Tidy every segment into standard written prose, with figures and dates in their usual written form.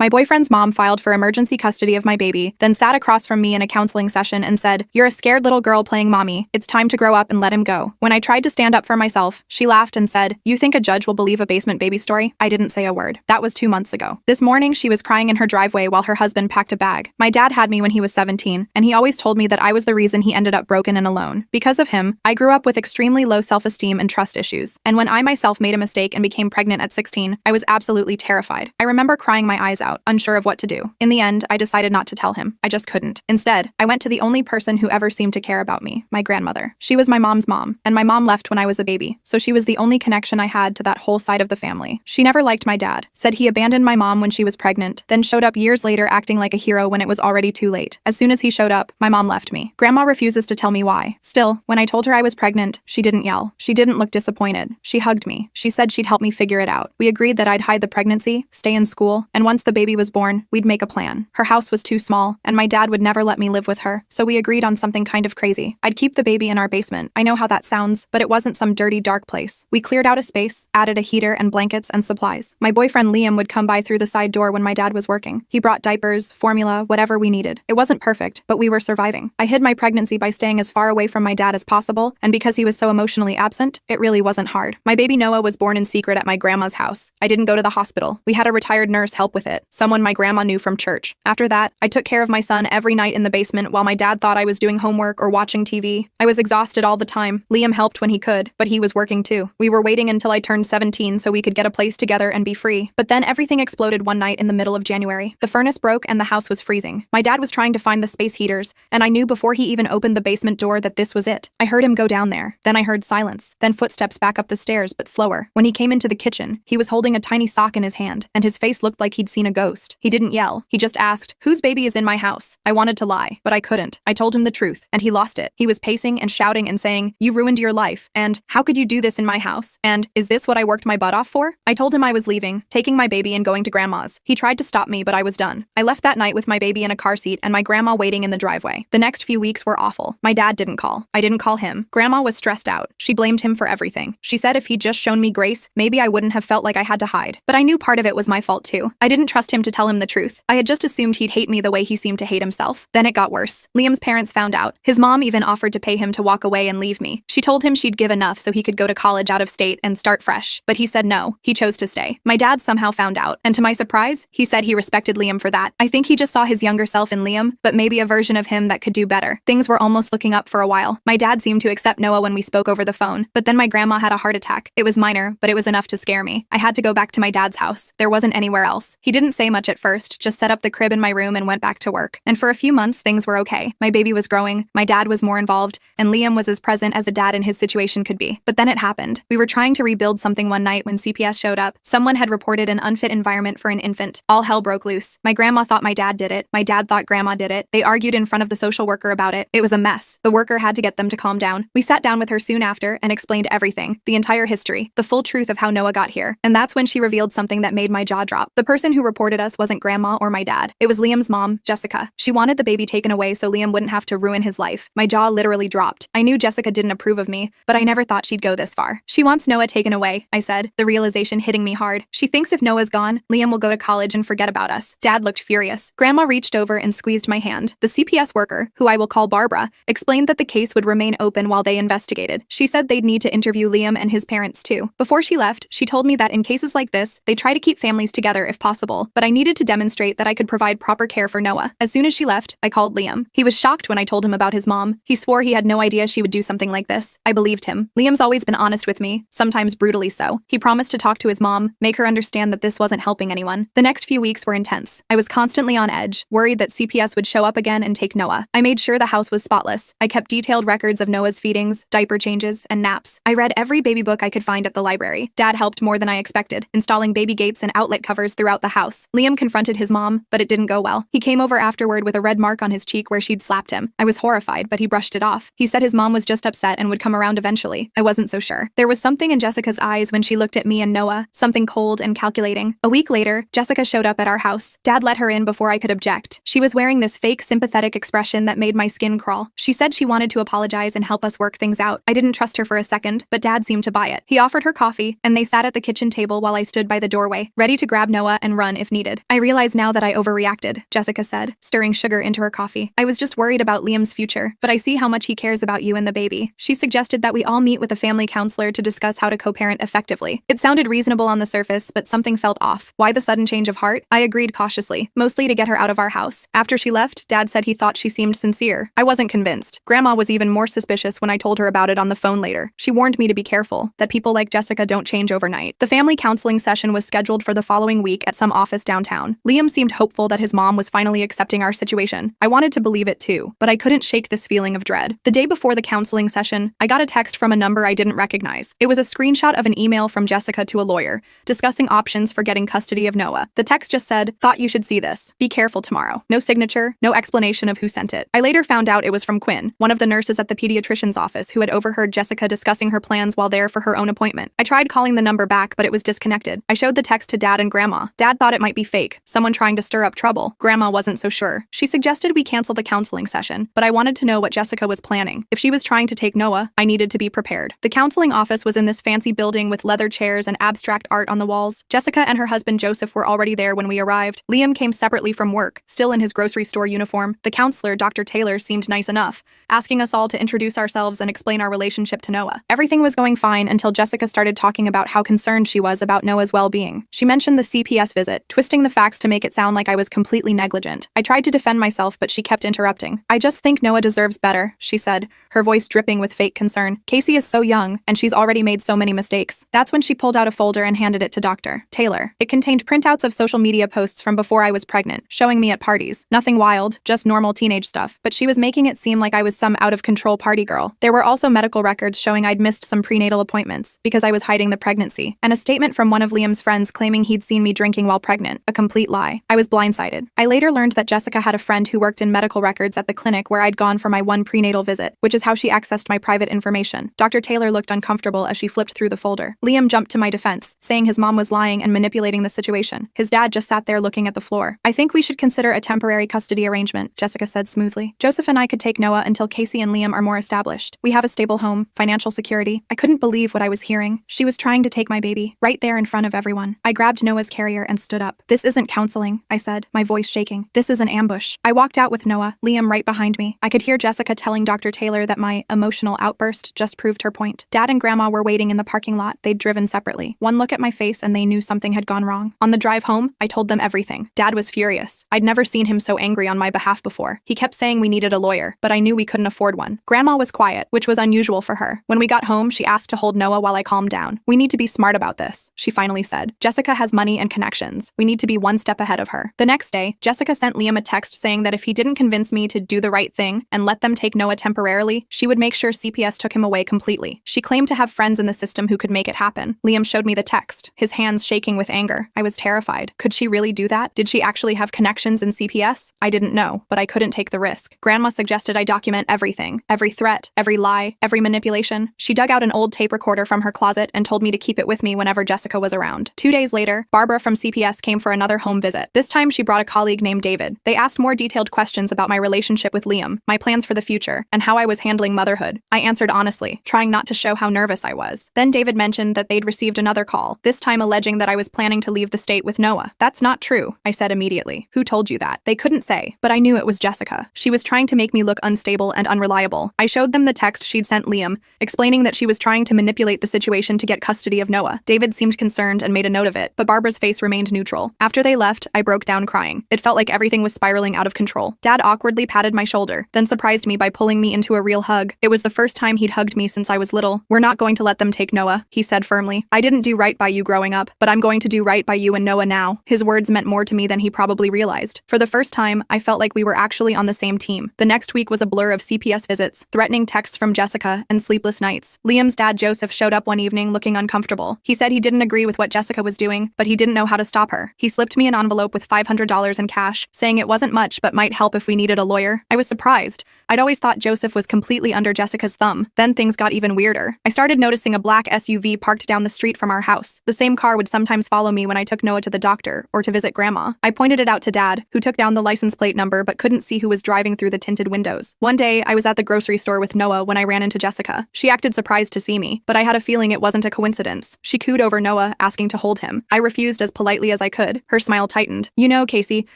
My boyfriend's mom filed for emergency custody of my baby, then sat across from me in a counseling session and said, "You're a scared little girl playing mommy. It's time to grow up and let him go." When I tried to stand up for myself, she laughed and said, "You think a judge will believe a basement baby story?" I didn't say a word. That was 2 months ago. This morning, she was crying in her driveway while her husband packed a bag. My dad had me when he was 17, and he always told me that I was the reason he ended up broken and alone. Because of him, I grew up with extremely low self-esteem and trust issues. And when I myself made a mistake and became pregnant at 16, I was absolutely terrified. I remember crying my eyes out, unsure of what to do. In the end, I decided not to tell him. I just couldn't. Instead, I went to the only person who ever seemed to care about me, my grandmother. She was my mom's mom, and my mom left when I was a baby, so she was the only connection I had to that whole side of the family. She never liked my dad, said he abandoned my mom when she was pregnant, then showed up years later acting like a hero when it was already too late. As soon as he showed up, my mom left me. Grandma refuses to tell me why. Still, when I told her I was pregnant, she didn't yell. She didn't look disappointed. She hugged me. She said she'd help me figure it out. We agreed that I'd hide the pregnancy, stay in school, and once the baby was born, we'd make a plan. Her house was too small, and my dad would never let me live with her, so we agreed on something kind of crazy. I'd keep the baby in our basement. I know how that sounds, but it wasn't some dirty, dark place. We cleared out a space, added a heater and blankets and supplies. My boyfriend Liam would come by through the side door when my dad was working. He brought diapers, formula, whatever we needed. It wasn't perfect, but we were surviving. I hid my pregnancy by staying as far away from my dad as possible, and because he was so emotionally absent, it really wasn't hard. My baby Noah was born in secret at my grandma's house. I didn't go to the hospital. We had a retired nurse help with it, someone my grandma knew from church. After that, I took care of my son every night in the basement while my dad thought I was doing homework or watching TV. I was exhausted all the time. Liam helped when he could, but he was working too. We were waiting until I turned 17 so we could get a place together and be free. But then everything exploded one night in the middle of January. The furnace broke and the house was freezing. My dad was trying to find the space heaters, and I knew before he even opened the basement door that this was it. I heard him go down there. Then I heard silence. Then footsteps back up the stairs, but slower. When he came into the kitchen, he was holding a tiny sock in his hand, and his face looked like he'd seen a ghost. He didn't yell. He just asked, "Whose baby is in my house?" I wanted to lie, but I couldn't. I told him the truth, and he lost it. He was pacing and shouting and saying, "You ruined your life," and "How could you do this in my house?" and "Is this what I worked my butt off for?" I told him I was leaving, taking my baby and going to grandma's. He tried to stop me, but I was done. I left that night with my baby in a car seat and my grandma waiting in the driveway. The next few weeks were awful. My dad didn't call. I didn't call him. Grandma was stressed out. She blamed him for everything. She said if he'd just shown me grace, maybe I wouldn't have felt like I had to hide. But I knew part of it was my fault too. I didn't trust him to tell him the truth. I had just assumed he'd hate me the way he seemed to hate himself. Then it got worse. Liam's parents found out. His mom even offered to pay him to walk away and leave me. She told him she'd give enough so he could go to college out of state and start fresh. But he said no. He chose to stay. My dad somehow found out, and to my surprise, he said he respected Liam for that. I think he just saw his younger self in Liam, but maybe a version of him that could do better. Things were almost looking up for a while. My dad seemed to accept Noah when we spoke over the phone, but then my grandma had a heart attack. It was minor, but it was enough to scare me. I had to go back to my dad's house. There wasn't anywhere else. He didn't say much at first, just set up the crib in my room and went back to work. And for a few months, things were okay. My baby was growing, my dad was more involved, and Liam was as present as a dad in his situation could be. But then it happened. We were trying to rebuild something one night when CPS showed up. Someone had reported an unfit environment for an infant. All hell broke loose. My grandma thought my dad did it. My dad thought grandma did it. They argued in front of the social worker about it. It was a mess. The worker had to get them to calm down. We sat down with her soon after and explained everything, the entire history, the full truth of how Noah got here. And that's when she revealed something that made my jaw drop. The person who reported us wasn't grandma or my dad. It was Liam's mom, Jessica. She wanted the baby taken away so Liam wouldn't have to ruin his life. My jaw literally dropped. I knew Jessica didn't approve of me, but I never thought she'd go this far. She wants Noah taken away, I said, the realization hitting me hard. She thinks if Noah's gone, Liam will go to college and forget about us. Dad looked furious. Grandma reached over and squeezed my hand. The CPS worker, who I will call Barbara, explained that the case would remain open while they investigated. She said they'd need to interview Liam and his parents too. Before she left, she told me that in cases like this, they try to keep families together if possible, but I needed to demonstrate that I could provide proper care for Noah. As soon as she left, I called Liam. He was shocked when I told him about his mom. He swore he had no idea she would do something like this. I believed him. Liam's always been honest with me, sometimes brutally so. He promised to talk to his mom, make her understand that this wasn't helping anyone. The next few weeks were intense. I was constantly on edge, worried that CPS would show up again and take Noah. I made sure the house was spotless. I kept detailed records of Noah's feedings, diaper changes, and naps. I read every baby book I could find at the library. Dad helped more than I expected, installing baby gates and outlet covers throughout the house. Liam confronted his mom, but it didn't go well. He came over afterward with a red mark on his cheek where she'd slapped him. I was horrified, but he brushed it off. He said his mom was just upset and would come around eventually. I wasn't so sure. There was something in Jessica's eyes when she looked at me and Noah, something cold and calculating. A week later, Jessica showed up at our house. Dad let her in before I could object. She was wearing this fake sympathetic expression that made my skin crawl. She said she wanted to apologize and help us work things out. I didn't trust her for a second, but Dad seemed to buy it. He offered her coffee, and they sat at the kitchen table while I stood by the doorway, ready to grab Noah and run if needed. I realize now that I overreacted, Jessica said, stirring sugar into her coffee. I was just worried about Liam's future, but I see how much he cares about you and the baby. She suggested that we all meet with a family counselor to discuss how to co-parent effectively. It sounded reasonable on the surface, but something felt off. Why the sudden change of heart? I agreed cautiously, mostly to get her out of our house. After she left, Dad said he thought she seemed sincere. I wasn't convinced. Grandma was even more suspicious when I told her about it on the phone later. She warned me to be careful, that people like Jessica don't change overnight. The family counseling session was scheduled for the following week at some office downtown. Liam seemed hopeful that his mom was finally accepting our situation. I wanted to believe it too, but I couldn't shake this feeling of dread. The day before the counseling session, I got a text from a number I didn't recognize. It was a screenshot of an email from Jessica to a lawyer, discussing options for getting custody of Noah. The text just said, "Thought you should see this. Be careful tomorrow." No signature, no explanation of who sent it. I later found out it was from Quinn, one of the nurses at the pediatrician's office who had overheard Jessica discussing her plans while there for her own appointment. I tried calling the number back, but it was disconnected. I showed the text to Dad and Grandma. Dad thought it might be fake, someone trying to stir up trouble. Grandma wasn't so sure. She suggested we cancel the counseling session, but I wanted to know what Jessica was planning. If she was trying to take Noah, I needed to be prepared. The counseling office was in this fancy building with leather chairs and abstract art on the walls. Jessica and her husband Joseph were already there when we arrived. Liam came separately from work, still in his grocery store uniform. The counselor, Dr. Taylor, seemed nice enough, asking us all to introduce ourselves and explain our relationship to Noah. Everything was going fine until Jessica started talking about how concerned she was about Noah's well-being. She mentioned the CPS visit, twisting the facts to make it sound like I was completely negligent. I tried to defend myself, but she kept interrupting. "I just think Noah deserves better," she said, her voice dripping with fake concern. "Casey is so young, and she's already made so many mistakes." That's when she pulled out a folder and handed it to Dr. Taylor. It contained printouts of social media posts from before I was pregnant, showing me at parties. Nothing wild, just normal teenage stuff, but she was making it seem like I was some out-of-control party girl. There were also medical records showing I'd missed some prenatal appointments because I was hiding the pregnancy, and a statement from one of Liam's friends claiming he'd seen me drinking while pregnant. A complete lie. I was blindsided. I later learned that Jessica had a friend who worked in medical records at the clinic where I'd gone for my one prenatal visit, which is how she accessed my private information. Dr. Taylor looked uncomfortable as she flipped through the folder. Liam jumped to my defense, saying his mom was lying and manipulating the situation. His dad just sat there looking at the floor. "I think we should consider a temporary custody arrangement," Jessica said smoothly. "Joseph and I could take Noah until Casey and Liam are more established. We have a stable home, financial security." I couldn't believe what I was hearing. She was trying to take my baby, right there in front of everyone. I grabbed Noah's carrier and stood up. "This isn't counseling," I said, my voice shaking. "This is an ambush." I walked out with Noah, Liam right behind me. I could hear Jessica telling Dr. Taylor that my emotional outburst just proved her point. Dad and Grandma were waiting in the parking lot. They'd driven separately. One look at my face and they knew something had gone wrong. On the drive home, I told them everything. Dad was furious. I'd never seen him so angry on my behalf before. He kept saying we needed a lawyer, but I knew we couldn't afford one. Grandma was quiet, which was unusual for her. When we got home, she asked to hold Noah while I calmed down. "We need to be smart about this," she finally said. "Jessica has money and connections. We need to be one step ahead of her." The next day, Jessica sent Liam a text saying that if he didn't convince me to do the right thing and let them take Noah temporarily, she would make sure CPS took him away completely. She claimed to have friends in the system who could make it happen. Liam showed me the text, his hands shaking with anger. I was terrified. Could she really do that? Did she actually have connections in CPS? I didn't know, but I couldn't take the risk. Grandma suggested I document everything, every threat, every lie, every manipulation. She dug out an old tape recorder from her closet and told me to keep it with me whenever Jessica was around. 2 days later, Barbara from CPS came for another home visit. This time she brought a colleague named David. They asked more detailed questions about my relationship with Liam, my plans for the future, and how I was handling motherhood. I answered honestly, trying not to show how nervous I was. Then David mentioned that they'd received another call, this time alleging that I was planning to leave the state with Noah. "That's not true," I said immediately. "Who told you that?" They couldn't say, but I knew it was Jessica. She was trying to make me look unstable and unreliable. I showed them the text she'd sent Liam, explaining that she was trying to manipulate the situation to get custody of Noah. David seemed concerned and made a note of it, but Barbara's face remained neutral. After they left, I broke down crying. It felt like everything was spiraling out of control. Dad awkwardly patted my shoulder, then surprised me by pulling me into a real hug. It was the first time he'd hugged me since I was little. "We're not going to let them take Noah," he said firmly. "I didn't do right by you growing up, but I'm going to do right by you and Noah now." His words meant more to me than he probably realized. For the first time, I felt like we were actually on the same team. The next week was a blur of CPS visits, threatening texts from Jessica, and sleepless nights. Liam's dad Joseph showed up one evening looking uncomfortable. He said he didn't agree with what Jessica was doing, but he didn't know how to stop her. He slipped me an envelope with $500 in cash, saying it wasn't much but might help if we needed a lawyer. I was surprised. I'd always thought Joseph was completely under Jessica's thumb. Then things got even weirder. I started noticing a black SUV parked down the street from our house. The same car would sometimes follow me when I took Noah to the doctor or to visit Grandma. I pointed it out to Dad, who took down the license plate number but couldn't see who was driving through the tinted windows. One day, I was at the grocery store with Noah when I ran into Jessica. She acted surprised to see me, but I had a feeling it wasn't a coincidence. She cooed over Noah, asking to hold him. I refused as politely as I could. could. Her smile tightened. You know, Casey,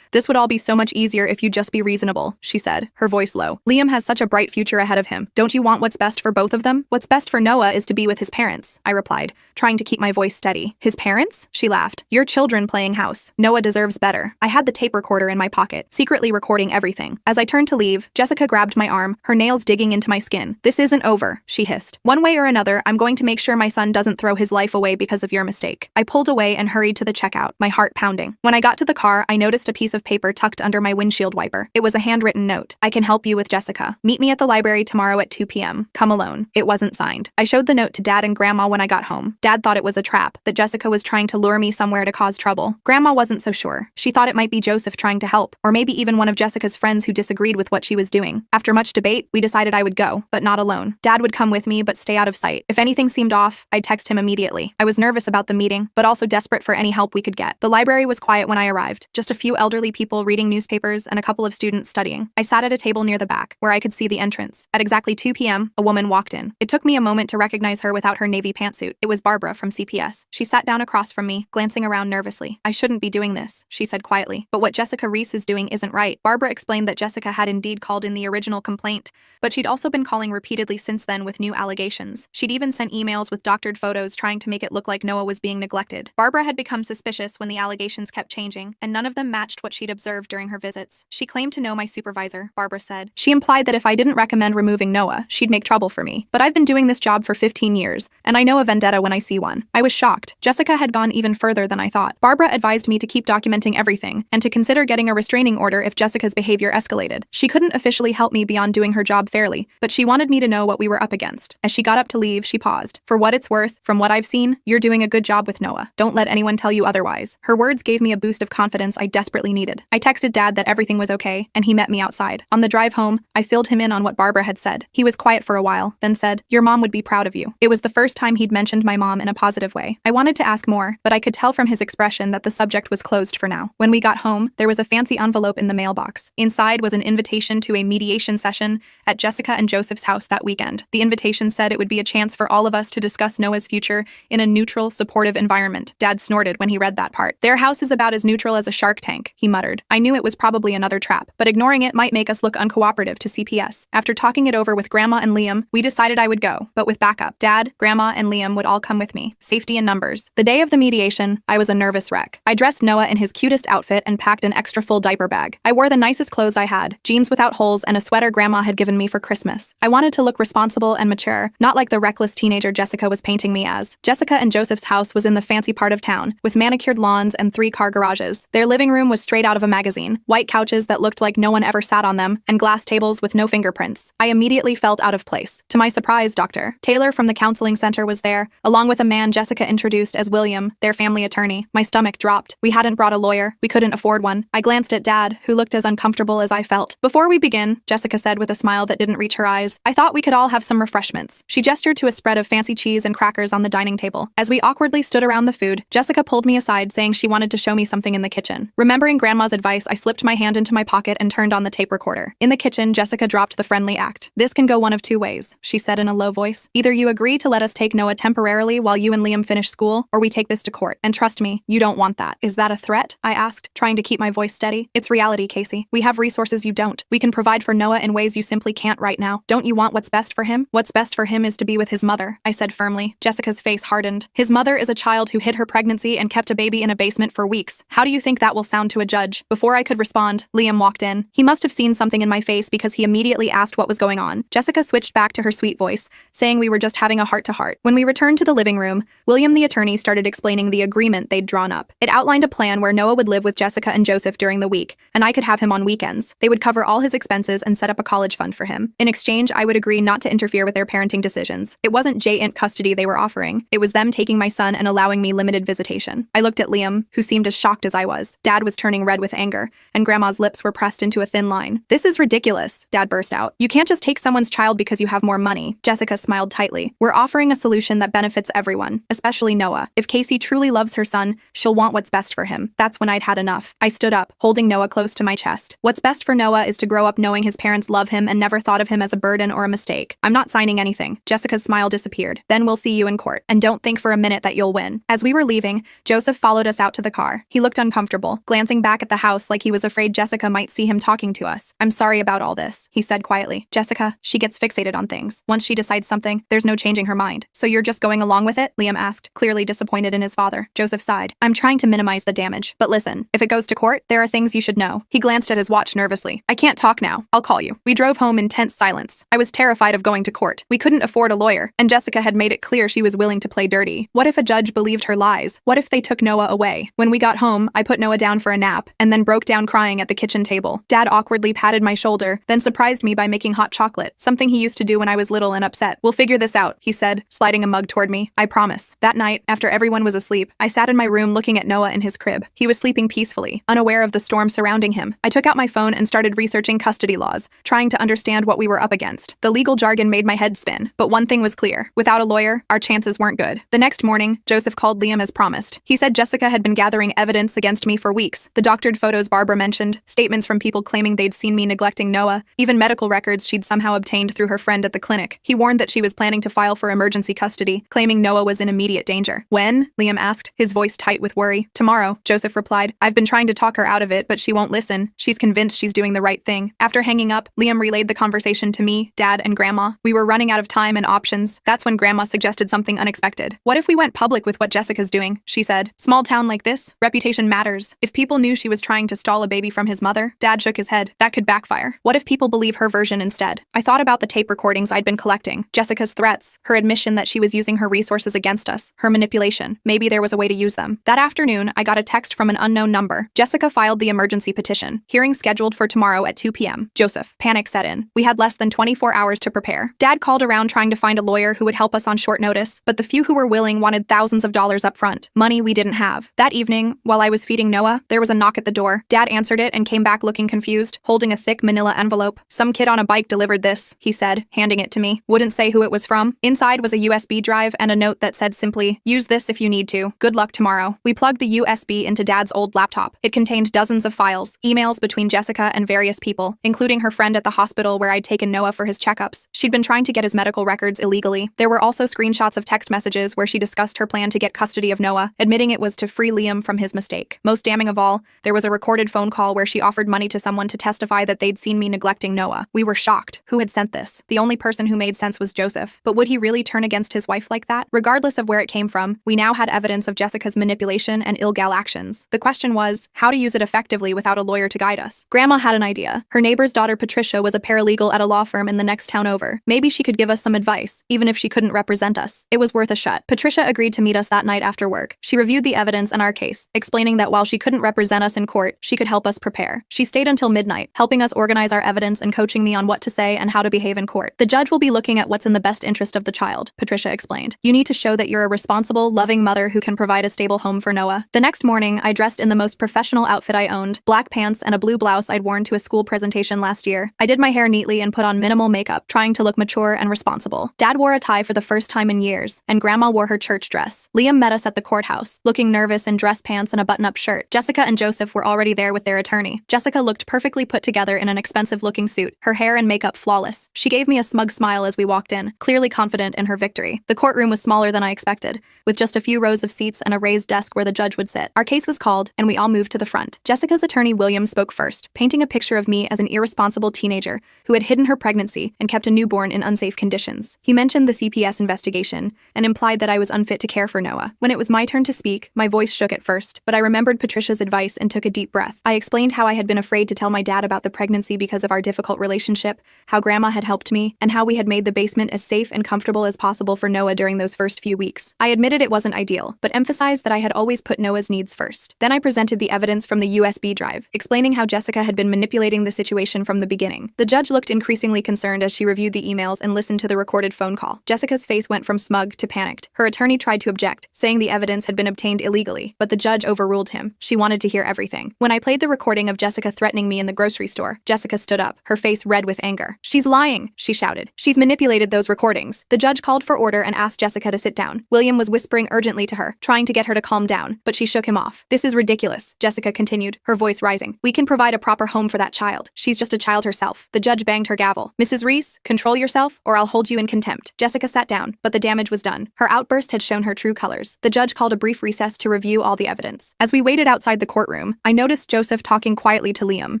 this would all be so much easier if you'd just be reasonable, she said, her voice low. Liam has such a bright future ahead of him. Don't you want what's best for both of them? What's best for Noah is to be with his parents, I replied, trying to keep my voice steady. His parents? She laughed. Your children playing house. Noah deserves better. I had the tape recorder in my pocket, secretly recording everything. As I turned to leave, Jessica grabbed my arm, her nails digging into my skin. This isn't over, she hissed. One way or another, I'm going to make sure my son doesn't throw his life away because of your mistake. I pulled away and hurried to the checkout, my heart pounding. When I got to the car, I noticed a piece of paper tucked under my windshield wiper. It was a handwritten note. I can help you with Jessica. Meet me at the library tomorrow at 2 p.m. Come alone. It wasn't signed. I showed the note to Dad and Grandma when I got home. Dad thought it was a trap, that Jessica was trying to lure me somewhere to cause trouble. Grandma wasn't so sure. She thought it might be Joseph trying to help, or maybe even one of Jessica's friends who disagreed with what she was doing. After much debate, we decided I would go, but not alone. Dad would come with me, but stay out of sight. If anything seemed off, I'd text him immediately. I was nervous about the meeting, but also desperate for any help we could get. The library was quiet when I arrived, just a few elderly people reading newspapers and a couple of students studying. I sat at a table near the back, where I could see the entrance. At exactly 2 p.m., a woman walked in. It took me a moment to recognize her without her navy pantsuit. It was Barbara from CPS. She sat down across from me, glancing around nervously. I shouldn't be doing this, she said quietly. But what Jessica Reese is doing isn't right. Barbara explained that Jessica had indeed called in the original complaint, but she'd also been calling repeatedly since then with new allegations. She'd even sent emails with doctored photos trying to make it look like Noah was being neglected. Barbara had become suspicious when the allegations kept changing, and none of them matched what she'd observed during her visits. She claimed to know my supervisor, Barbara said. She implied that if I didn't recommend removing Noah, she'd make trouble for me. But I've been doing this job for 15 years, and I know a vendetta when I see one. I was shocked. Jessica had gone even further than I thought. Barbara advised me to keep documenting everything, and to consider getting a restraining order if Jessica's behavior escalated. She couldn't officially help me beyond doing her job fairly, but she wanted me to know what we were up against. As she got up to leave, she paused. For what it's worth, from what I've seen, you're doing a good job with Noah. Don't let anyone tell you otherwise. Her words gave me a boost of confidence I desperately needed. I texted Dad that everything was okay, and he met me outside. On the drive home, I filled him in on what Barbara had said. He was quiet for a while, then said, "Your mom would be proud of you." It was the first time he'd mentioned my mom in a positive way. I wanted to ask more, but I could tell from his expression that the subject was closed for now. When we got home, there was a fancy envelope in the mailbox. Inside was an invitation to a mediation session at Jessica and Joseph's house that weekend. The invitation said it would be a chance for all of us to discuss Noah's future in a neutral, supportive environment. Dad snorted when he read that part. Their house is about as neutral as a shark tank, he muttered. I knew it was probably another trap, but ignoring it might make us look uncooperative to CPS. After talking it over with Grandma and Liam, we decided I would go, but with backup. Dad, Grandma, and Liam would all come with me. Safety in numbers. The day of the mediation, I was a nervous wreck. I dressed Noah in his cutest outfit and packed an extra full diaper bag. I wore the nicest clothes I had, jeans without holes and a sweater Grandma had given me for Christmas. I wanted to look responsible and mature, not like the reckless teenager Jessica was painting me as. Jessica and Joseph's house was in the fancy part of town, with manicured lawns and 3-car garages. Their living room was straight out of a magazine, white couches that looked like no one ever sat on them, and glass tables with no fingerprints. I immediately felt out of place. To my surprise, Dr. Taylor from the counseling center was there, along with a man Jessica introduced as William, their family attorney. My stomach dropped. We hadn't brought a lawyer. We couldn't afford one. I glanced at Dad, who looked as uncomfortable as I felt. Before we begin, Jessica said with a smile that didn't reach her eyes, I thought we could all have some refreshments. She gestured to a spread of fancy cheese and crackers on the dining table. As we awkwardly stood around the food, Jessica pulled me aside saying she wanted to show me something in the kitchen. Remembering Grandma's advice, I slipped my hand into my pocket and turned on the tape recorder. In the kitchen, Jessica dropped the friendly act. This can go one of two ways, she said in a low voice. Either you agree to let us take Noah temporarily while you and Liam finish school, or we take this to court. And trust me, you don't want that. Is that a threat? I asked, trying to keep my voice steady. It's reality, Casey. We have resources you don't. We can provide for Noah in ways you simply can't right now. Don't you want what's best for him? What's best for him is to be with his mother, I said firmly. Jessica's face hardened. His mother is a child who hid her pregnancy and kept a baby in a basement for weeks. How do you think that will sound to a judge? Before I could respond, Liam walked in. He must have seen something in my face because he immediately asked what was going on. Jessica switched back to her sweet voice, saying we were just having a heart-to-heart. When we returned to the living room, William the attorney started explaining the agreement they'd drawn up. It outlined a plan where Noah would live with Jessica and Joseph during the week, and I could have him on weekends. They would cover all his expenses and set up a college fund for him. In exchange, I would agree not to interfere with their parenting decisions. It wasn't J-int custody they were offering. It was them taking my son and allowing me limited visitation. I looked at Liam, who seemed as shocked as I was. Dad was turning red with anger, and Grandma's lips were pressed into a thin line. This is ridiculous, Dad burst out. You can't just take someone's child because you have more money. Jessica smiled tightly. We're offering a solution that benefits everyone, especially Noah. If Casey truly loves her son, she'll want what's best for him. That's when I'd had enough. I stood up, holding Noah close to my chest. What's best for Noah is to grow up knowing his parents love him and never thought of him as a burden or a mistake. I'm not signing anything. Jessica's smile disappeared. Then we'll see you in court. And don't think for a minute that you'll win. As we were leaving, Joseph followed us out out to the car. He looked uncomfortable, glancing back at the house like he was afraid Jessica might see him talking to us. "I'm sorry about all this," he said quietly. "Jessica, she gets fixated on things. Once she decides something, there's no changing her mind." "So you're just going along with it?" Liam asked, clearly disappointed in his father. Joseph sighed. "I'm trying to minimize the damage. But listen, if it goes to court, there are things you should know." He glanced at his watch nervously. "I can't talk now. I'll call you." We drove home in tense silence. I was terrified of going to court. We couldn't afford a lawyer, and Jessica had made it clear she was willing to play dirty. What if a judge believed her lies? What if they took Noah away? When we got home, I put Noah down for a nap, and then broke down crying at the kitchen table. Dad awkwardly patted my shoulder, then surprised me by making hot chocolate, something he used to do when I was little and upset. "We'll figure this out," he said, sliding a mug toward me. "I promise." That night, after everyone was asleep, I sat in my room looking at Noah in his crib. He was sleeping peacefully, unaware of the storm surrounding him. I took out my phone and started researching custody laws, trying to understand what we were up against. The legal jargon made my head spin, but one thing was clear. Without a lawyer, our chances weren't good. The next morning, Joseph called Liam as promised. He said Jessica had been gathering evidence against me for weeks. The doctored photos Barbara mentioned, statements from people claiming they'd seen me neglecting Noah, even medical records she'd somehow obtained through her friend at the clinic. He warned that she was planning to file for emergency custody, claiming Noah was in immediate danger. "When?" Liam asked, his voice tight with worry. "Tomorrow," Joseph replied. "I've been trying to talk her out of it, but she won't listen. She's convinced she's doing the right thing." After hanging up, Liam relayed the conversation to me, Dad, and Grandma. We were running out of time and options. That's when Grandma suggested something unexpected. "What if we went public with what Jessica's doing?" she said. "Small town like this, reputation matters. If people knew she was trying to stall a baby from his mother," Dad shook his head. "That could backfire. What if people believe her version instead?" I thought about the tape recordings I'd been collecting, Jessica's threats, her admission that she was using her resources against us, her manipulation. Maybe there was a way to use them. That afternoon, I got a text from an unknown number. Jessica filed the emergency petition. Hearing scheduled for tomorrow at 2 p.m. Joseph. Panic set in. We had less than 24 hours to prepare. Dad called around trying to find a lawyer who would help us on short notice, but the few who were willing wanted thousands of dollars up front, money we didn't have. That evening, while I was feeding Noah, there was a knock at the door. Dad answered it and came back looking confused, holding a thick manila envelope. "Some kid on a bike delivered this," he said, handing it to me. Wouldn't say who it was from. Inside was a USB drive and a note that said simply, "Use this if you need to. Good luck tomorrow." We plugged the USB into Dad's old laptop. It contained dozens of files, emails between Jessica and various people, including her friend at the hospital where I'd taken Noah for his checkups. She'd been trying to get his medical records illegally. There were also screenshots of text messages where she discussed her plan to get custody of Noah, admitting it was to free Liam from his mistake. Most damning of all, there was a recorded phone call where she offered money to someone to testify that they'd seen me neglecting Noah. We were shocked. Who had sent this? The only person who made sense was Joseph. But would he really turn against his wife like that? Regardless of where it came from, we now had evidence of Jessica's manipulation and illegal actions. The question was, how to use it effectively without a lawyer to guide us. Grandma had an idea. Her neighbor's daughter Patricia was a paralegal at a law firm in the next town over. Maybe she could give us some advice, even if she couldn't represent us. It was worth a shot. Patricia agreed to meet us that night after work. She reviewed the evidence and our case, explaining that while she couldn't represent us in court, she could help us prepare. She stayed until midnight, helping us organize our evidence and coaching me on what to say and how to behave in court. "The judge will be looking at what's in the best interest of the child," Patricia explained. "You need to show that you're a responsible, loving mother who can provide a stable home for Noah." The next morning, I dressed in the most professional outfit I owned, black pants and a blue blouse I'd worn to a school presentation last year. I did my hair neatly and put on minimal makeup, trying to look mature and responsible. Dad wore a tie for the first time in years, and Grandma wore her church dress. Liam met us at the courthouse, looking nervous in dress pants and a button-up shirt. Jessica and Joseph were already there with their attorney. Jessica looked perfectly put together in an expensive-looking suit, her hair and makeup flawless. She gave me a smug smile as we walked in, clearly confident in her victory. The courtroom was smaller than I expected, with just a few rows of seats and a raised desk where the judge would sit. Our case was called, and we all moved to the front. Jessica's attorney William spoke first, painting a picture of me as an irresponsible teenager who had hidden her pregnancy and kept a newborn in unsafe conditions. He mentioned the CPS investigation and implied that I was unfit to care for Noah. When it was my turn to speak, my voice shook at first, but I remembered Patricia's advice and took a deep breath. I explained how I had been afraid to tell my dad about the pregnancy because of our difficult relationship, how Grandma had helped me, and how we had made the basement as safe and comfortable as possible for Noah during those first few weeks. I admitted it wasn't ideal, but emphasized that I had always put Noah's needs first. Then I presented the evidence from the USB drive, explaining how Jessica had been manipulating the situation from the beginning. The judge looked increasingly concerned as she reviewed the emails and listened to the recorded phone call. Jessica's face went from smug to panicked. Her attorney tried to object, saying the evidence had been obtained illegally, but the judge overruled him. She wanted to hear everything. When I played the recording of Jessica threatening me in the grocery store, Jessica stood up, her face red with anger. "She's lying," she shouted. "She's manipulated those recordings." The judge called for order and asked Jessica to sit down. William was whispering urgently to her, trying to get her to calm down, but she shook him off. "This is ridiculous," Jessica continued, her voice rising. "We can provide a proper home for that child. She's just a child herself." The judge banged her gavel. "Mrs. Reese, control yourself, or I'll hold you in contempt." Jessica sat down, but the damage was done. Her outburst had shown her true colors. The judge called a brief recess to review review all the evidence. As we waited outside the courtroom, I noticed Joseph talking quietly to Liam.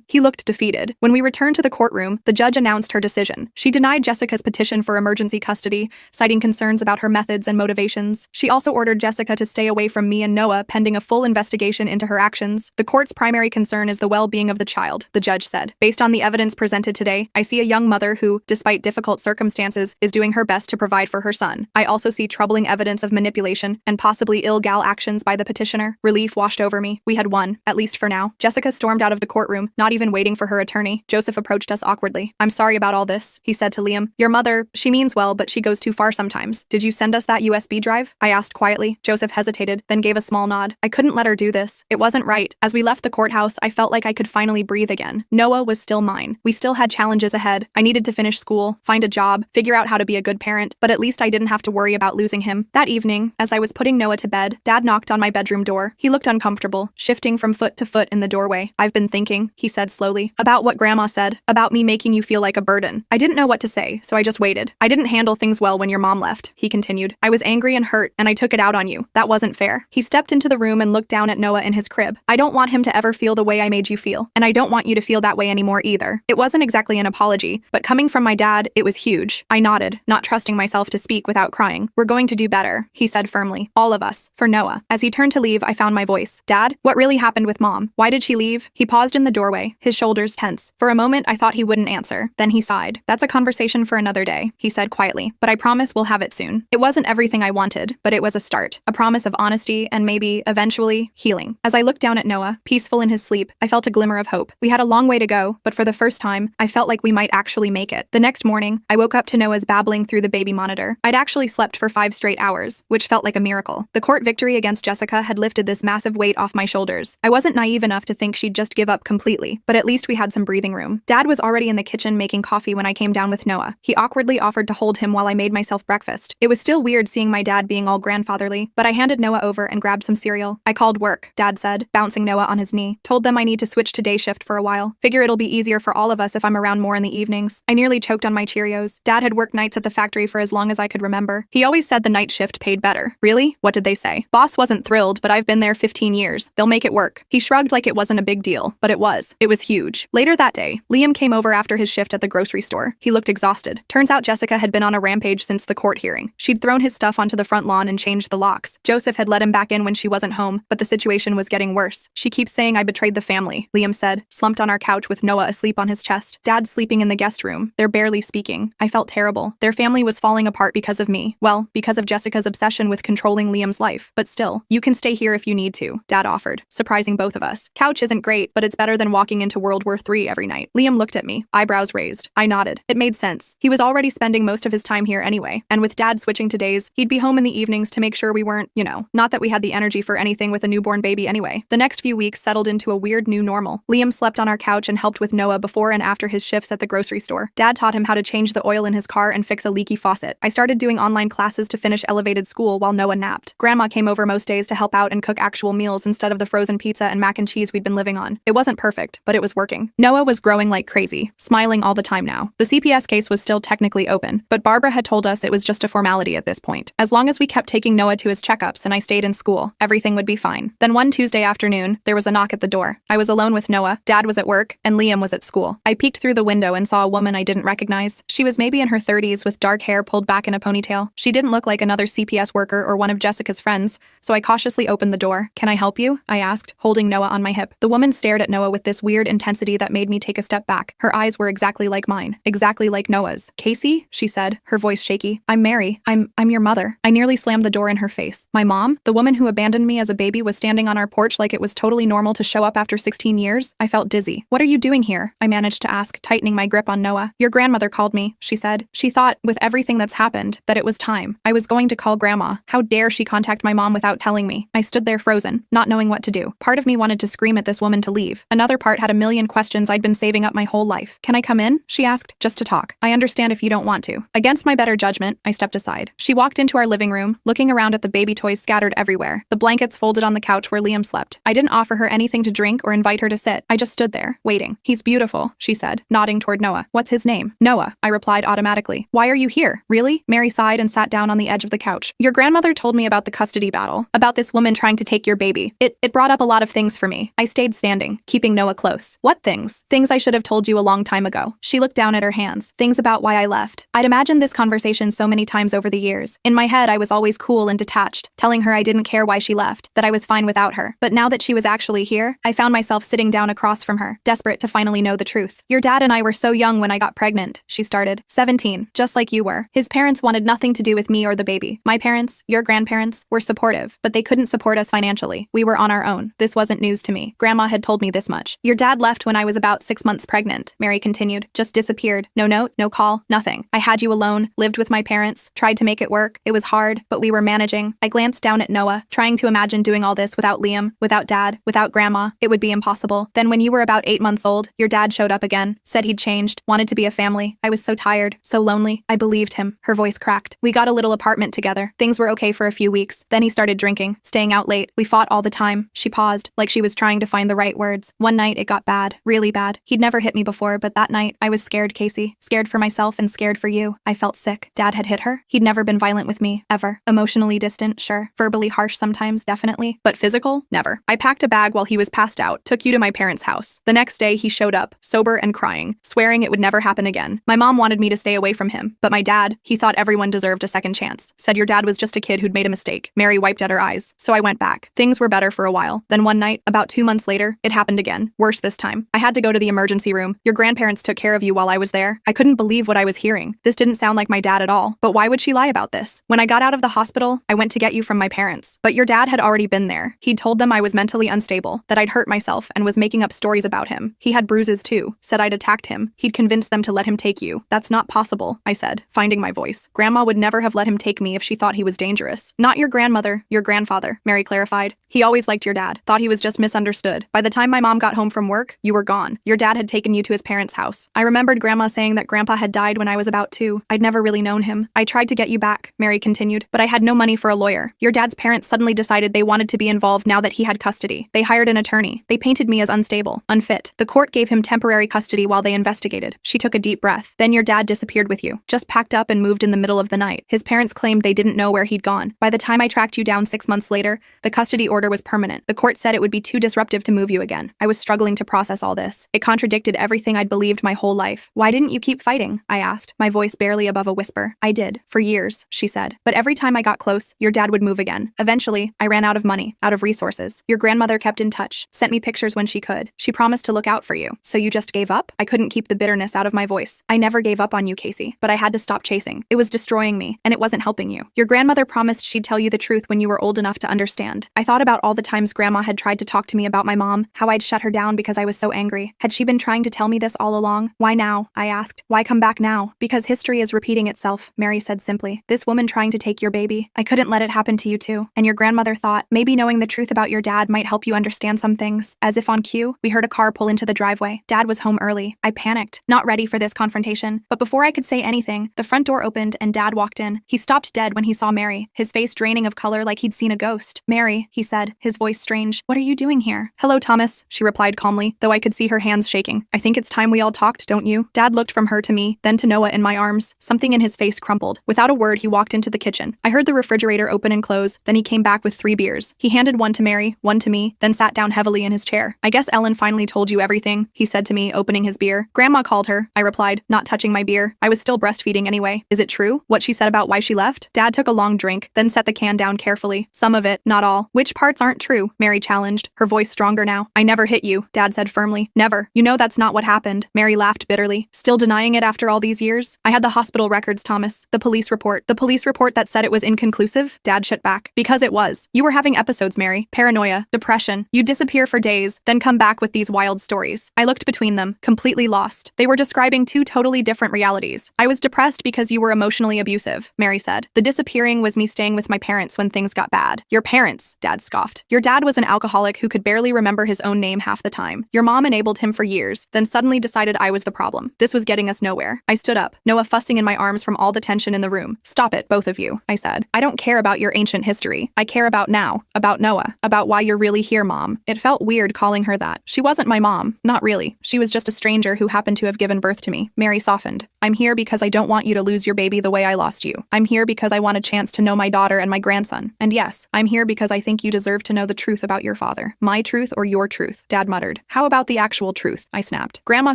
He looked defeated. When we returned to the courtroom, the judge announced her decision. She denied Jessica's petition for emergency custody, citing concerns about her methods and motivations. She also ordered Jessica to stay away from me and Noah pending a full investigation into her actions. The court's primary concern is the well-being of the child, the judge said. Based on the evidence presented today, I see a young mother who, despite difficult circumstances, is doing her best to provide for her son. I also see troubling evidence of manipulation and possibly illegal actions by the petitioner. Relief washed over me. We had won, at least for now. Jessica stormed out of the courtroom, not even waiting for her attorney. Joseph approached us awkwardly. I'm sorry about all this, he said to Liam. Your mother, she means well, but she goes too far sometimes. Did you send us that USB drive? I asked quietly. Joseph hesitated, then gave a small nod. I couldn't let her do this. It wasn't right. As we left the courthouse, I felt like I could finally breathe again. Noah was still mine. We still had challenges ahead. I needed to finish school, find a job, figure out how to be a good parent, but at least I didn't have to worry about losing him. That evening, as I was putting Noah to bed, Dad knocked on my bedroom door. He looked uncomfortable, shifting from foot to foot in the doorway. I've been thinking, he said slowly, about what Grandma said, about me making you feel like a burden. I didn't know what to say, so I just waited. I didn't handle things well when your mom left, he continued. I was angry and hurt, and I took it out on you. That wasn't fair. He stepped into the room and looked down at Noah in his crib. I don't want him to ever feel the way I made you feel, and I don't want you to feel that way anymore either. It wasn't exactly an apology, but coming from my dad, it was huge. I nodded, not trusting myself to speak without crying. We're going to do better, he said firmly. All of us. For Noah. As he turned to leave, I found my voice. Dad, what really happened with Mom? Why did she leave? He paused in the doorway, his shoulders tense. For a moment, I thought he wouldn't answer. Then he sighed. That's a conversation for another day, he said quietly, but I promise we'll have it soon. It wasn't everything I wanted, but it was a start. A promise of honesty and maybe, eventually, healing. As I looked down at Noah, peaceful in his sleep, I felt a glimmer of hope. We had a long way to go, but for the first time, I felt like we might actually make it. The next morning, I woke up to Noah's babbling through the baby monitor. I'd actually slept for 5 straight hours, which felt like a miracle. The court victory against Jessica had lifted this massive weight off my shoulders. I wasn't naive enough to think she'd just give up completely, but at least we had some breathing room. Dad was already in the kitchen making coffee when I came down with Noah. He awkwardly offered to hold him while I made myself breakfast. It was still weird seeing my dad being all grandfatherly, but I handed Noah over and grabbed some cereal. I called work, Dad said, bouncing Noah on his knee. Told them I need to switch to day shift for a while. Figure it'll be easier for all of us if I'm around more in the evenings. I nearly choked on my Cheerios. Dad had worked nights at the factory for as long as I could remember. He always said the night shift paid better. Really? What did they say? Boss wasn't thrilled, but I've been there 15 years. They'll make it work. He shrugged like it wasn't a big deal, but it was. It was huge. Later that day, Liam came over after his shift at the grocery store. He looked exhausted. Turns out Jessica had been on a rampage since the court hearing. She'd thrown his stuff onto the front lawn and changed the locks. Joseph had let him back in when she wasn't home, but the situation was getting worse. She keeps saying I betrayed the family, Liam said, slumped on our couch with Noah asleep on his chest. Dad's sleeping in the guest room. They're barely speaking. I felt terrible. Their family was falling apart because of me. Well, because of Jessica's obsession with controlling Liam's life. But still, you can stay here if you need to, Dad offered, surprising both of us. Couch isn't great, but it's better than walking into World War III every night. Liam looked at me, eyebrows raised. I nodded. It made sense. He was already spending most of his time here anyway, and with Dad switching to days, he'd be home in the evenings to make sure we weren't, not that we had the energy for anything with a newborn baby anyway. The next few weeks settled into a weird new normal. Liam slept on our couch and helped with Noah before and after his shifts at the grocery store. Dad taught him how to change the oil in his car and fix a leaky faucet. I started doing online classes to finish elevated school while Noah napped. Grandma came over most days to help out and cook actual meals instead of the frozen pizza and mac and cheese we'd been living on. It wasn't perfect, but it was working. Noah was growing like crazy, smiling all the time now. The CPS case was still technically open, but Barbara had told us it was just a formality at this point. As long as we kept taking Noah to his checkups and I stayed in school, everything would be fine. Then one Tuesday afternoon, there was a knock at the door. I was alone with Noah, Dad was at work, and Liam was at school. I peeked through the window and saw a woman I didn't recognize. She was maybe in her 30s with dark hair pulled back in a ponytail. She didn't look like another CPS worker or one of Jessica's friends, so I cautiously opened the door. Can I help you? I asked, holding Noah on my hip. The woman stared at Noah with this weird intensity that made me take a step back. Her eyes were exactly like mine, exactly like Noah's. Casey, she said, her voice shaky. I'm Mary. I'm your mother. I nearly slammed the door in her face. My mom, the woman who abandoned me as a baby, was standing on our porch like it was totally normal to show up after 16 years. I felt dizzy. What are you doing here? I managed to ask, tightening my grip on Noah. Your grandmother called me, she said. She thought, with everything that's happened, that it was time. I was going to call Grandma. How dare she contact my mom without telling me? I stood there frozen, not knowing what to do. Part of me wanted to scream at this woman to leave. Another part had a million questions I'd been saving up my whole life. Can I come in? She asked, just to talk. I understand if you don't want to. Against my better judgment, I stepped aside. She walked into our living room, looking around at the baby toys scattered everywhere, the blankets folded on the couch where Liam slept. I didn't offer her anything to drink or invite her to sit. I just stood there, waiting. He's beautiful, she said, nodding toward Noah. What's his name? Noah, I replied automatically. Why are you here? Really? Mary sighed and sat down on the edge of the couch. Your grandmother told me about the custody battle, about this woman woman trying to take your baby. It brought up a lot of things for me. I stayed standing, keeping Noah close. What things? Things I should have told you a long time ago. She looked down at her hands. Things about why I left. I'd imagined this conversation so many times over the years. In my head, I was always cool and detached, telling her I didn't care why she left, that I was fine without her. But now that she was actually here, I found myself sitting down across from her, desperate to finally know the truth. Your dad and I were so young when I got pregnant, she started. 17, just like you were. His parents wanted nothing to do with me or the baby. My parents, your grandparents, were supportive, but they couldn't support us financially. We were on our own. This wasn't news to me. Grandma had told me this much. Your dad left when I was about 6 months pregnant, Mary continued. Just disappeared. No note, no call, nothing. I had you alone, lived with my parents, tried to make it work. It was hard, but we were managing. I glanced down at Noah, trying to imagine doing all this without Liam, without dad, without grandma. It would be impossible. Then when you were about 8 months old, your dad showed up again, said he'd changed, wanted to be a family. I was so tired, so lonely. I believed him. Her voice cracked. We got a little apartment together. Things were okay for a few weeks. Then he started drinking, staying out late. We fought all the time. She paused, like she was trying to find the right words. One night, it got bad. Really bad. He'd never hit me before, but that night, I was scared, Casey. Scared for myself and scared for you. I felt sick. Dad had hit her. He'd never been violent with me, ever. Emotionally distant, sure. Verbally harsh sometimes, definitely. But physical? Never. I packed a bag while he was passed out, took you to my parents' house. The next day, he showed up, sober and crying, swearing it would never happen again. My mom wanted me to stay away from him, but my dad, he thought everyone deserved a second chance. Said your dad was just a kid who'd made a mistake. Mary wiped at her eyes. So I went back. Things were better for a while. Then one night, about 2 months later, it happened again. Worse this time. I had to go to the emergency room. Your grandparents took care of you while I was there. I couldn't believe what I was hearing. This didn't sound like my dad at all. But why would she lie about this? When I got out of the hospital, I went to get you from my parents. But your dad had already been there. He'd told them I was mentally unstable, that I'd hurt myself and was making up stories about him. He had bruises too, said I'd attacked him. He'd convinced them to let him take you. That's not possible, I said, finding my voice. Grandma would never have let him take me if she thought he was dangerous. Not your grandmother, your grandfather, Mary clarified. He always liked your dad, thought he was just misunderstood. By the time my mom got home from work, you were gone. Your dad had taken you to his parents' house. I remembered Grandma saying that Grandpa had died when I was about 2. I'd never really known him. I tried to get you back, Mary continued, but I had no money for a lawyer. Your dad's parents suddenly decided they wanted to be involved now that he had custody. They hired an attorney. They painted me as unstable, unfit. The court gave him temporary custody while they investigated. She took a deep breath. Then your dad disappeared with you, just packed up and moved in the middle of the night. His parents claimed they didn't know where he'd gone. By the time I tracked you down 6 months later, the custody order was permanent. The court said it would be too disruptive to move you again. I was struggling to process all this. It contradicted everything I'd believed my whole life. Why didn't you keep fighting? I asked, my voice barely above a whisper. I did, for years, she said. But every time I got close, your dad would move again. Eventually, I ran out of money, out of resources. Your grandmother kept in touch, sent me pictures when she could. She promised to look out for you. So you just gave up? I couldn't keep the bitterness out of my voice. I never gave up on you, Casey, but I had to stop chasing. It was destroying me, and it wasn't helping you. Your grandmother promised she'd tell you the truth when you were old enough to understand. I thought about all the times Grandma had tried to talk to me about my mom, how I'd shut her down because I was so angry. Had she been trying to tell me this all along? Why now? I asked. Why come back now? Because history is repeating itself, Mary said simply. This woman trying to take your baby. I couldn't let it happen to you too. And your grandmother thought maybe knowing the truth about your dad might help you understand some things. As if on cue, we heard a car pull into the driveway. Dad was home early. I panicked, not ready for this confrontation. But before I could say anything, the front door opened and Dad walked in. He stopped dead when he saw Mary, his face draining of color like he'd seen a ghost. Mary, he said, his voice strange. What are you doing here? Hello, Thomas, she replied calmly, though I could see her hands shaking. I think it's time we all talked, don't you? Dad looked from her to me, then to Noah in my arms. Something in his face crumpled. Without a word, he walked into the kitchen. I heard the refrigerator open and close, then he came back with 3 beers. He handed one to Mary, one to me, then sat down heavily in his chair. I guess Ellen finally told you everything, he said to me, opening his beer. Grandma called her, I replied, not touching my beer. I was still breastfeeding anyway. Is it true, what she said about why she left? Dad took a long drink, then set the can down carefully. Some of it, not all. Which parts aren't true? Mary challenged, her voice stronger now. I never hit you, Dad said firmly. Never. You know that's not what happened. Mary laughed bitterly. Still denying it after all these years? I had the hospital records, Thomas. The police report. The police report that said it was inconclusive? Dad shut back. Because it was. You were having episodes, Mary. Paranoia. Depression. You'd disappear for days, then come back with these wild stories. I looked between them, completely lost. They were describing 2 totally different realities. I was depressed because you were emotionally abusive, Mary said. The disappearing was me staying with my parents when things got bad. Your parents, Dad scoffed. Your dad was an alcoholic who could barely remember his own name half the time. Your mom enabled him for years, then suddenly decided I was the problem. This was getting us nowhere. I stood up, Noah fussing in my arms from all the tension in the room. Stop it, both of you, I said. I don't care about your ancient history. I care about now, about Noah, about why you're really here, Mom. It felt weird calling her that. She wasn't my mom, not really. She was just a stranger who happened to have given birth to me. Mary softened. I'm here because I don't want you to lose your baby the way I lost you. I'm here because I want a chance to know my daughter and my grandson. And yes, I'm here here because I think you deserve to know the truth about your father. My truth or your truth, Dad muttered. How about the actual truth? I snapped. Grandma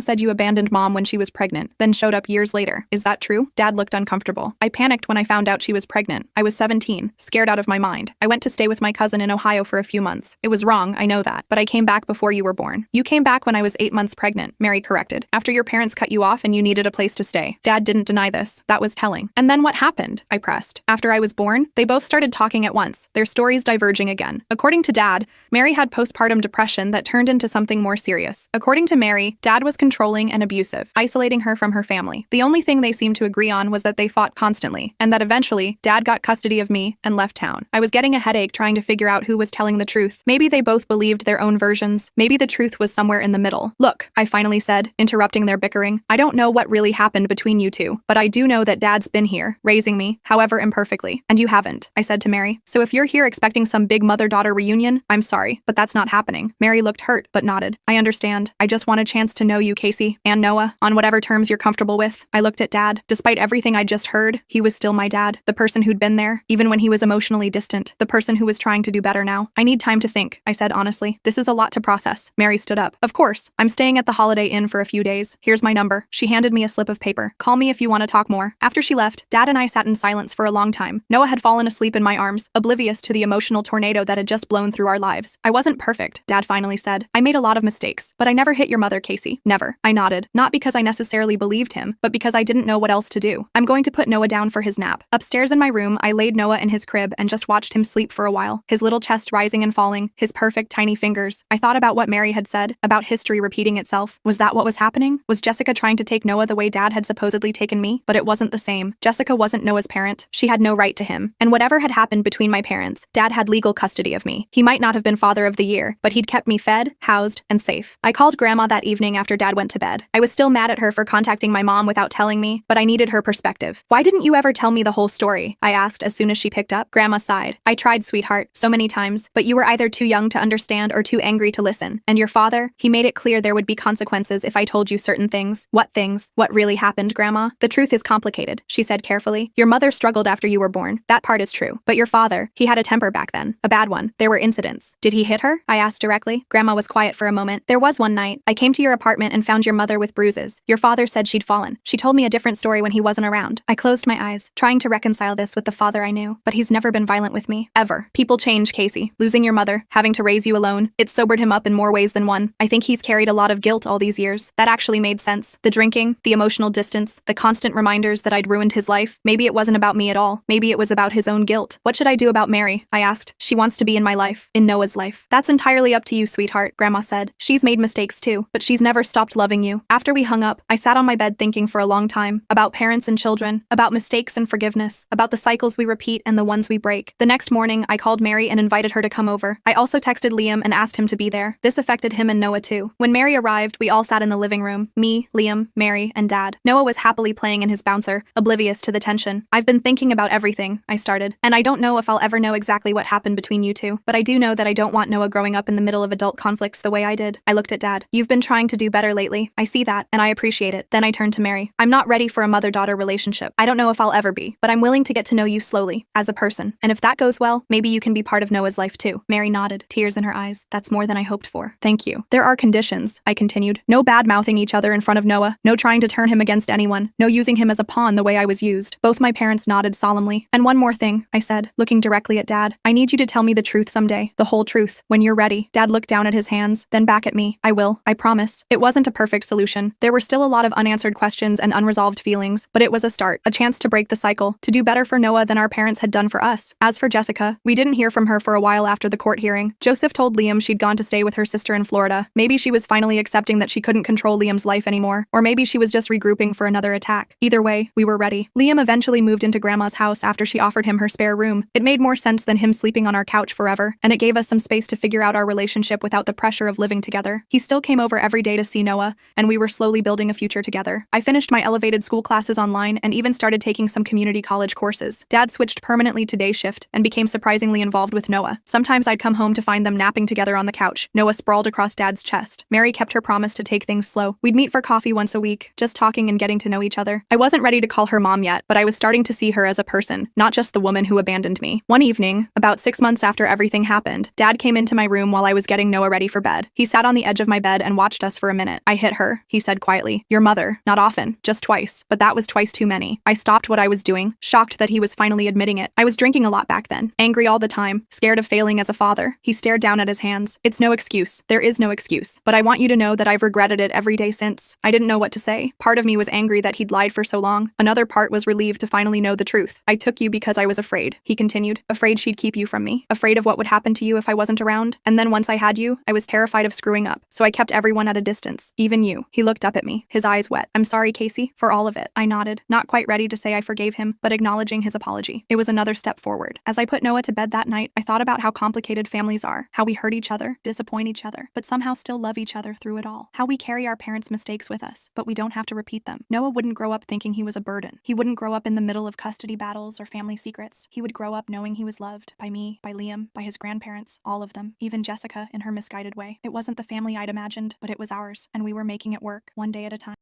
said you abandoned Mom when she was pregnant, then showed up years later. Is that true? Dad looked uncomfortable. I panicked when I found out she was pregnant. I was 17, scared out of my mind. I went to stay with my cousin in Ohio for a few months. It was wrong, I know that, but I came back before you were born. You came back when I was 8 months pregnant, Mary corrected, after your parents cut you off and you needed a place to stay. Dad didn't deny this. That was telling. And then what happened? I pressed. After I was born, they both started talking at once, their stories diverging again. According to Dad, Mary had postpartum depression that turned into something more serious. According to Mary, Dad was controlling and abusive, isolating her from her family. The only thing they seemed to agree on was that they fought constantly, and that eventually, Dad got custody of me and left town. I was getting a headache trying to figure out who was telling the truth. Maybe they both believed their own versions. Maybe the truth was somewhere in the middle. Look, I finally said, interrupting their bickering. I don't know what really happened between you two, but I do know that Dad's been here, raising me, however imperfectly. And you haven't, I said to Mary. So if you're here expecting some big mother-daughter reunion, I'm sorry, but that's not happening. Mary looked hurt, but nodded. I understand. I just want a chance to know you, Casey, and Noah, on whatever terms you're comfortable with. I looked at Dad. Despite everything I just heard, he was still my dad, the person who'd been there, even when he was emotionally distant, the person who was trying to do better now. I need time to think, I said honestly. This is a lot to process. Mary stood up. Of course. I'm staying at the Holiday Inn for a few days. Here's my number. She handed me a slip of paper. Call me if you want to talk more. After she left, Dad and I sat in silence for a long time. Noah had fallen asleep in my arms, oblivious to the emotional tornado that had just blown through our lives. I wasn't perfect, Dad finally said. I made a lot of mistakes, but I never hit your mother, Casey. Never. I nodded, not because I necessarily believed him, but because I didn't know what else to do. I'm going to put Noah down for his nap. Upstairs in my room, I laid Noah in his crib and just watched him sleep for a while, his little chest rising and falling, his perfect tiny fingers. I thought about what Mary had said, about history repeating itself. Was that what was happening? Was Jessica trying to take Noah the way Dad had supposedly taken me? But it wasn't the same. Jessica wasn't Noah's parent. She had no right to him. And whatever had happened between my parents, Dad had legal custody of me. He might not have been father of the year, but he'd kept me fed, housed, and safe. I called Grandma that evening after Dad went to bed. I was still mad at her for contacting my mom without telling me, but I needed her perspective. Why didn't you ever tell me the whole story? I asked as soon as she picked up. Grandma sighed. I tried, sweetheart, so many times, but you were either too young to understand or too angry to listen. And your father, he made it clear there would be consequences if I told you certain things. What things? What really happened, Grandma? The truth is complicated, she said carefully. Your mother struggled after you were born. That part is true. But your father, he had a temper back then. A bad one. There were incidents. Did he hit her? I asked directly. Grandma was quiet for a moment. There was one night. I came to your apartment and found your mother with bruises. Your father said she'd fallen. She told me a different story when he wasn't around. I closed my eyes, trying to reconcile this with the father I knew. But he's never been violent with me. Ever. People change, Casey. Losing your mother, having to raise you alone, it sobered him up in more ways than one. I think he's carried a lot of guilt all these years. That actually made sense. The drinking, the emotional distance, the constant reminders that I'd ruined his life. Maybe it wasn't about me at all. Maybe it was about his own guilt. What should I do about Mary? I asked. She wants to be in my life, in Noah's life. That's entirely up to you, sweetheart, Grandma said. She's made mistakes too, but she's never stopped loving you. After we hung up, I sat on my bed thinking for a long time about parents and children, about mistakes and forgiveness, about the cycles we repeat and the ones we break. The next morning, I called Mary and invited her to come over. I also texted Liam and asked him to be there. This affected him and Noah too. When Mary arrived, we all sat in the living room. Me, Liam, Mary, and Dad. Noah was happily playing in his bouncer, oblivious to the tension. I've been thinking about everything, I started, and I don't know if I'll ever know exactly what happened between you two, but I do know that I don't want Noah growing up in the middle of adult conflicts the way I did. I looked at Dad. You've been trying to do better lately. I see that, and I appreciate it. Then I turned to Mary. I'm not ready for a mother-daughter relationship. I don't know if I'll ever be, but I'm willing to get to know you slowly, as a person. And if that goes well, maybe you can be part of Noah's life too. Mary nodded, tears in her eyes. That's more than I hoped for. Thank you. There are conditions, I continued. No bad-mouthing each other in front of Noah. No trying to turn him against anyone. No using him as a pawn the way I was used. Both my parents nodded solemnly. And one more thing, I said, looking directly at Dad. I need you to tell me the truth someday. The whole truth. When you're ready. Dad looked down at his hands, then back at me. I will. I promise. It wasn't a perfect solution. There were still a lot of unanswered questions and unresolved feelings, but it was a start. A chance to break the cycle. To do better for Noah than our parents had done for us. As for Jessica, we didn't hear from her for a while after the court hearing. Joseph told Liam she'd gone to stay with her sister in Florida. Maybe she was finally accepting that she couldn't control Liam's life anymore, or maybe she was just regrouping for another attack. Either way, we were ready. Liam eventually moved into Grandma's house after she offered him her spare room. It made more sense than him sleeping on our couch forever, and it gave us some space to figure out our relationship without the pressure of living together. He still came over every day to see Noah, and we were slowly building a future together. I finished my elevated school classes online and even started taking some community college courses. Dad switched permanently to day shift and became surprisingly involved with Noah. Sometimes I'd come home to find them napping together on the couch, Noah sprawled across Dad's chest. Mary kept her promise to take things slow. We'd meet for coffee once a week, just talking and getting to know each other. I wasn't ready to call her mom yet, but I was starting to see her as a person, not just the woman who abandoned me. One evening, About 6 months after everything happened, Dad came into my room while I was getting Noah ready for bed. He sat on the edge of my bed and watched us for a minute. I hit her, he said quietly. Your mother. Not often, just twice. But that was twice too many. I stopped what I was doing, shocked that he was finally admitting it. I was drinking a lot back then, angry all the time, scared of failing as a father. He stared down at his hands. It's no excuse. There is no excuse. But I want you to know that I've regretted it every day since. I didn't know what to say. Part of me was angry that he'd lied for so long. Another part was relieved to finally know the truth. I took you because I was afraid, he continued. Afraid she'd keep you from me. Afraid of what would happen to you if I wasn't around. And then once I had you, I was terrified of screwing up. So I kept everyone at a distance. Even you. He looked up at me, his eyes wet. I'm sorry, Casey, for all of it. I nodded, not quite ready to say I forgave him, but acknowledging his apology. It was another step forward. As I put Noah to bed that night, I thought about how complicated families are, how we hurt each other, disappoint each other, but somehow still love each other through it all. How we carry our parents' mistakes with us, but we don't have to repeat them. Noah wouldn't grow up thinking he was a burden. He wouldn't grow up in the middle of custody battles or family secrets. He would grow up knowing he was loved by me, by Liam, by his grandparents, all of them, even Jessica in her misguided way. It wasn't the family I'd imagined, but it was ours, and we were making it work, one day at a time.